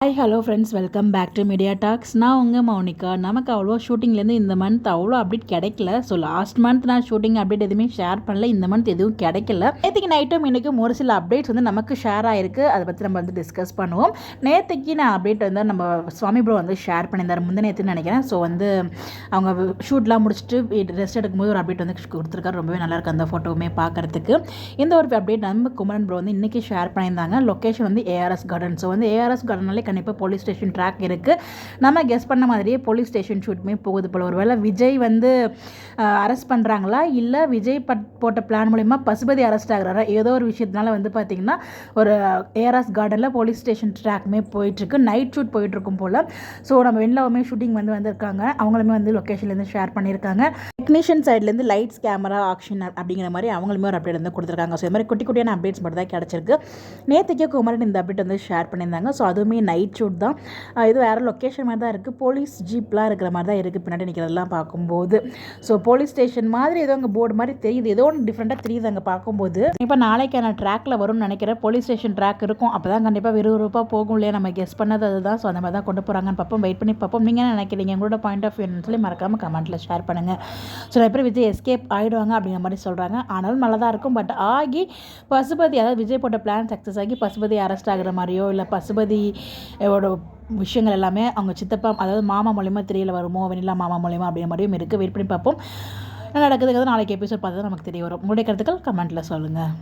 Hi hello friends, welcome back to media talks. நான் உங்கள் மௌனிகா. நமக்கு அவ்வளோ ஷூட்டிங்லேருந்து இந்த மந்த் அவ்வளோ அப்டேட் கிடைக்கல. ஸோ லாஸ்ட் மந்த் நான் ஷூட்டிங் அப்டேட் எதுவுமே ஷேர் பண்ணல. இந்த மந்த் எதுவும் கிடைக்கல. நேற்றுக்கு நைட்டும் இன்றைக்கும் ஒரு சில அப்டேட்ஸ் வந்து நமக்கு ஷேர் ஆகிருக்கு. அதை பற்றி நம்ம வந்து டிஸ்கஸ் பண்ணுவோம். நேற்றுக்கு நான் அப்டேட் வந்து நம்ம சுவாமி ப்ரோ வந்து ஷேர் பண்ணியிருந்தார், நேற்றுன்னு நினைக்கிறேன். ஸோ வந்து அவங்க ஷூட்லாம் முடிச்சுட்டு ரெஸ்ட் எடுக்கும்போது ஒரு அப்டேட் வந்து கொடுத்துருக்காரு. ரொம்பவே நல்லாயிருக்கு அந்த ஃபோட்டோவுமே பார்க்குறதுக்கு. இந்த ஒரு அப்டேட் நம்ம குமரன் ப்ரோ வந்து இன்றைக்கி ஷேர் பண்ணியிருந்தாங்க. லொக்கேஷன் வந்து ஏஆர்எஸ் கார்டன். ஸோ வந்து ஏஆர்எஸ் கார்டனாலே கண்டிப்பாக போலீஸ் ஸ்டேஷன் ட்ராக் இருக்குது. நம்ம கெஸ் பண்ண மாதிரியே போலீஸ் ஸ்டேஷன் ஷூட்டுமே போகுது போல். ஒருவேளை விஜய் வந்து அரெஸ்ட் பண்ணுறாங்களா, இல்லை விஜய் போட்ட பிளான் மூலிமா பசுபதி அரெஸ்ட் ஆகிறாரா, ஏதோ ஒரு விஷயத்தினால வந்து பார்த்திங்கன்னா ஒரு ஏஆர்எஸ் கார்டனில் போலீஸ் ஸ்டேஷன் ட்ராக்குமே போயிட்டுருக்கு. நைட் ஷூட் போயிட்டுருக்கும் போல். ஸோ நம்ம வெண்ணிலாவுமே ஷூட்டிங் வந்திருக்காங்க. அவங்களுமே வந்து லொக்கேஷன்லேருந்து ஷேர் பண்ணியிருக்காங்க. டெக்னீஷியன் சைட்லேருந்து லைட்ஸ் கேமரா ஆக்ஷன் அப்படிங்கிற மாதிரி அவங்களுமே ஒரு அப்டேட் வந்து கொடுத்துருக்காங்க. ஸோ இது மாதிரி குட்டி குட்டியான அப்டேட்ஸ் மட்டும் தான் கிடச்சிருக்கு. நேற்றுக்கே குமரன் இந்த அப்டேட் வந்து ஷேர் பண்ணியிருந்தாங்க. ஸோ அதுவுமே நைட் ஷூட் தான். இது வேறு லொக்கேஷன் மாதிரி தான் இருக்குது. போலீஸ் ஜீப்லாம் இருக்கிற மாதிரி தான் இருக்குது பின்னாடி நிற்கிறதெல்லாம் பார்க்கும்போது. ஸோ போலீஸ் ஸ்டேஷன் மாதிரி ஏதோ அங்கே போர்டு மாதிரி தெரியுது. ஏதோ ஒன்று டிஃப்ரெண்ட்டாக தெரியுது அங்கே பார்க்கும்போது. இப்போ நாளைக்கான ட்ராக்கில் வரும்னு நினைக்கிறேன். போலீஸ் ஸ்டேஷன் ட்ராக் இருக்கும். அப்போ தான் கண்டிப்பாக விறுவிறுப்பாக போகும் இல்லையா. நம்ம கெஸ் பண்ணது அதுதான். ஸோ அந்த மாதிரி தான் கொண்டு போகிறாங்கன்னு பார்ப்போம். வெயிட் பண்ணி பார்ப்போம். நீங்கள் என்ன நினைக்கிறீங்க? உங்களோட பாயிண்ட் ஆஃப் வியூன்னு சொல்லி மறக்காமல் கமெண்ட்டில் ஷேர் பண்ணுங்கள். ஸோ நிறைய பேர் விஜய் எஸ்கேப் ஆகிடுவாங்க அப்படிங்கிற மாதிரி சொல்கிறாங்க. ஆனாலும் நல்லா தான் இருக்கும். பட் ஆகி பசுபதி, அதாவது விஜய் போட்ட பிளான் சக்ஸஸ் ஆகி பசுபதி அரெஸ்ட் ஆகிற மாதிரியோ, இல்லை பசுபதியோட விஷயங்கள் எல்லாமே அவங்க சித்தப்பா, அதாவது மாமா மூலியமாக தெரியல வருமோ, வெண்ணிலா மாமா மூலியமாக அப்படிங்கிற மாதிரியும் இருக்குது. வெயிட் பண்ணி பார்ப்போம். என்ன நடக்குதுங்கிறது நாளைக்கு எபிசோட் பார்த்தா நமக்கு தெரிய வரும். உங்களுடைய கருத்துக்கள் கமெண்ட்டில் சொல்லுங்கள்.